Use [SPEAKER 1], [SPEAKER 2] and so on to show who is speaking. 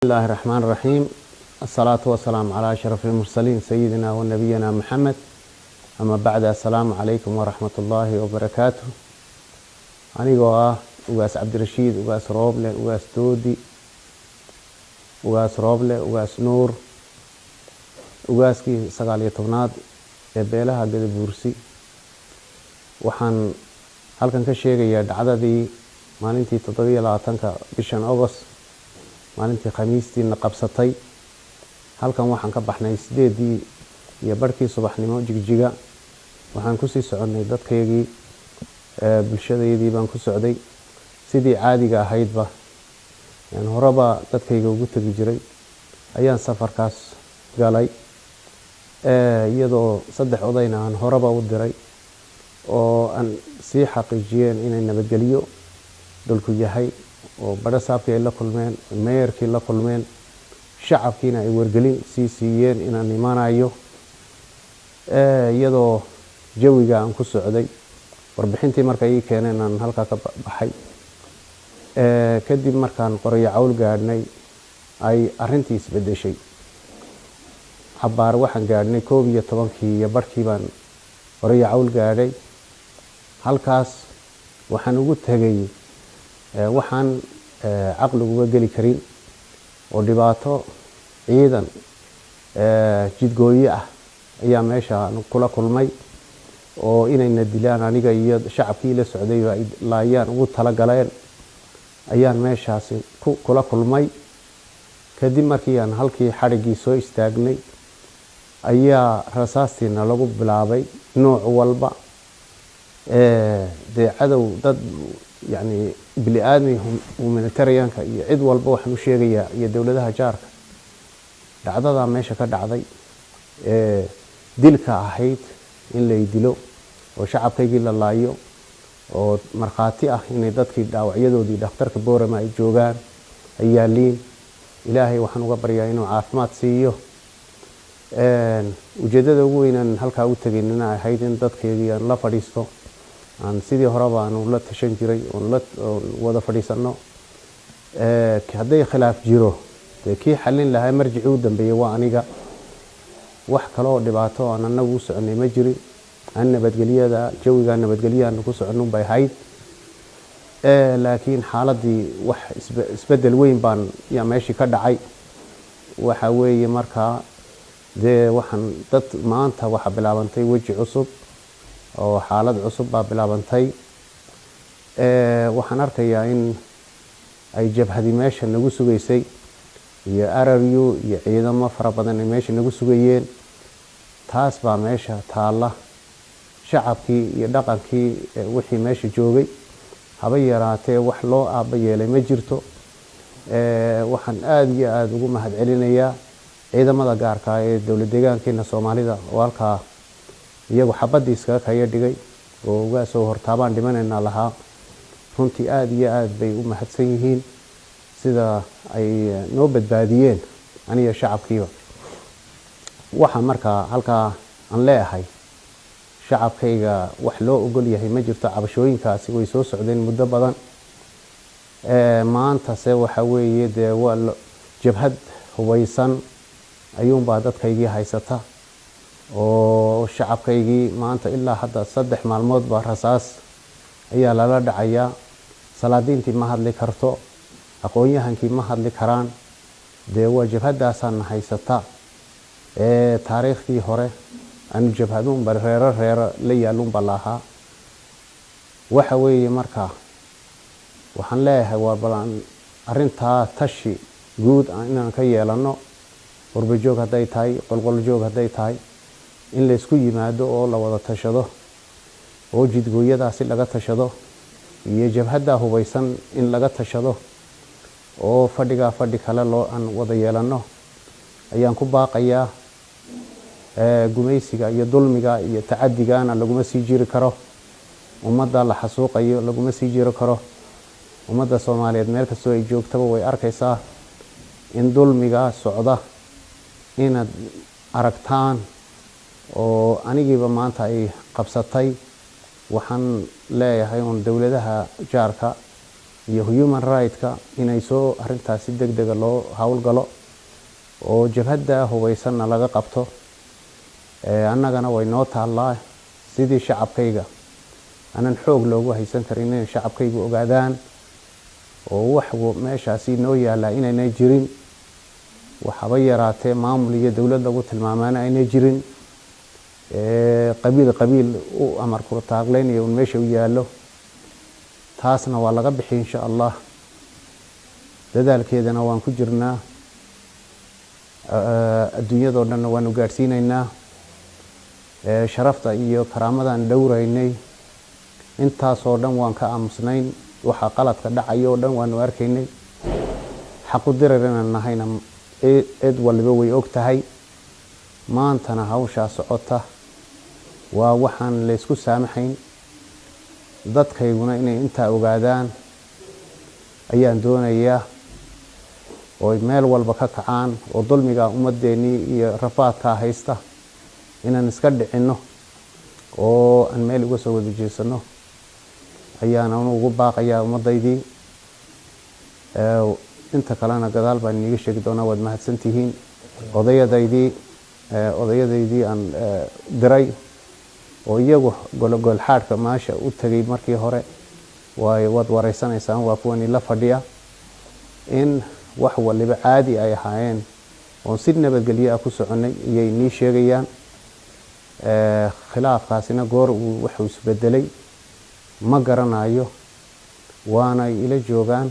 [SPEAKER 1] بسم الله الرحمن الرحيم. الصلاة والسلام على أشرف المرسلين سيدنا ونبينا محمد. أما بعد، السلام عليكم ورحمة الله وبركاته. أنا أواس عبد الرشيد، أواس روبلة، أواس دودي، أواس روبلة، أواس نور، أواس كي سقالية طبناد بيلها قد بورسي. وحن هل كان كشيء عددي maalintii 17 bishan August maalintii khamiistii qabsatay. halkan waxaan ka baxnay 8 iyo barkii subaxnimo jigjiga. waxaan ku sii soconay dadkeygii bulshadeedii baan ku socday sidii caadiga ahaydba. horeba dadkeyga ugu tagi jiray ayaan safarkaas galay iyadoo 3 odayna aan horeba u diray oo aan sii xaqiijiyeen inay nabadgeliyo dulku yahay oo barasaabkii ay la kulmeen, meeyarkii la kulmeen, shacabkiina ay wargelin sii siiyeen inaan imaanayo iyadoo jawiga aan ku socday. warbixintii markay ii keeneen aan halka ka baxay kadib markaan qoryo cawl gaadhnay ay arrintii isbedeshay. xabaar waxaan gaadhnay 12 iyo barkii baan qoryo cawl gaadhay. halkaas waxaan ugu tagay waxaan caqliga geli karin oo dhibaato ciidan jidgooye ah ayaa meesha kula kulmay oo inayna dilaan aniga iyo shacabkii la socday ay laayaan ugu tala galeen ayaan meeshaasi kula kulmay. kadib markii aan halkii xarigii soo istaagnay ayaa rasaastiina lagu bilaabay nooc walba cadow dad يعني بالآدمي humanitarianka iyo cid walba waxaan u sheegayaa iyo dawladaha jaarka dhacdada meesha ka dhacday dilka ahayd in la dilo oo shacabkaygii la laayo oo marxaati ah inay dadkii dhaawacyadoodii dhakhtarka Boorama ay joogaan ayaaliin. ilaahay waxaan uga baryaa inuu caafimaad siiyo. ujeedada ugu weyn aan halka u tageynina ahayd in dadkeedii aan la fadhiisto aan sidii horeba aan la tashan jiray oo la wada fadhiisano haday khilaaf jiro kii xalin lahaa marjici u dambeeyay waa aniga. wax kale oo dhibaato aan anagu soconay ma jirin. aan nabadgeliyada jawiga nabadgeliyada ku socono bay hayd laakiin xaaladii wax isbedel weyn baan yaa meeshii ka dhacay. waxa weeye markaa waxaan dad maanta waxa bilaabantay waji cusub oo xaalad cusub baa bilaabantay. waxaan arkayaa in ay jabhadi meesha nagu sugaysay iyo RRU iyo ciidamo fara badan ay meesha nagu sugayeen. taas baa meesha taala. shacabkii iyo dhaqankii wixii meesha joogay haba yaraatee wax loo aaba yeelay ma jirto. waxaan aad iyo aad ugu mahadcelinayaa ciidamada gaarka ah ee dawlad deegaankeena Soomaalida oo halka iyagu xabadii iska kaya dhigay oo uga soo hortaabaan dhimanayna lahaa. runtii aad iyo aad bay u mahadsan yihiin sida ay noo badbaadiyeen aniga shacabkiiba. waxa markaa halka aan leeyahay shacabkayga wax loo ogol yahay ma jirto. cabashooyinkaasi way soo socdeen muddo badan. maanta se waxa weeye waa jabhad hubeysan ayuun baa dadkaygii haysata oo shacabkaygii maanta ilaa hadda 3 maalmood baa rasaas ayaa lala dhacayaa. salaadiintii ma hadli karto, aqoon-yahankii ma hadli karaan. waa jabhadaasaan haysata taariikhdii hore aan jabhaduun reero la yaalun balaha. waxa weeye markaa waxaan leeyahay waa balan arinta tashi guud inaan ka yeelano warbajoog haday tahay qolqoljoog haday tahay in la isku yimaado oo la wada tashado oo jidgooyadaasi laga tashado iyo jabhada hubeysan in laga tashado oo fadhi kale loo aan wada yeelano ayaan ku baaqayaa. gumaysiga iyo dulmiga iyo tacadigaana laguma sii jiri karo. ummadda la xasuuqayo laguma sii jiri karo. ummadda Soomaaliyeed meel kastoo ay joogtaba way arkaysaa in dulmiga socda inaad aragtaan oo anigiiba maanta ay qabsatay. waxaan leeyahay dawladaha jaarka iyo human right-ka inay soo arrintaasi degdega loo howlgalo oo jabhadda hubaysanna laga qabto. annagana way noo taallaa sidii shacabkayga aanan xoog loogu haysan karin inay shacabkaygu ogaadaan oo wax meeshaasi noo yaallaa inaynay jirin, waxaba yaraatee maamul iyo dowlad lagu tilmaamaana aynay jirin, qabiil qabiil u amar ku taagleynaya un meesha u yaallo. taasna waa laga bixi insha allah, dadaalkeedana waan ku jirnaa, adduunyadoo dhanna waanu gaadhsiinaynaa. sharafta iyo karaamadan dhowraynay intaasoo dhan waan ka aamusnayn, waxa qaladka dhacayo oo dhan waanu arkaynay. xaqu dirar inaan nahayna cid waliba way og tahay. maantana hawshaa socota waa waxaan laysku saamaxayn, dadkayguna inay intaa ogaadaan ayaan doonayaa, oo meel walba ka kacaan, oo dulmiga ummadeennii iyo rafaadkaa haysta inaan iska dhicinno oo aan meel uga soo wada jeesano ayaan anu ugu baaqayaa ummadaydii. inta kalena gadaal baan iniga sheegi doonaa. waad mahadsantihiin. odayadaydii aan diray oo iyagu golxaadhka maasha u tegay markii hore waad wareysanaysaan, waa kuwani la fadhiya in wax waliba caadi ay ahaayeen oon si nabadgelyo ah ku soconay iyay nii sheegayaan. khilaafkaasina goor wuxuu isbedelay ma garanayo, waana ila joogaan.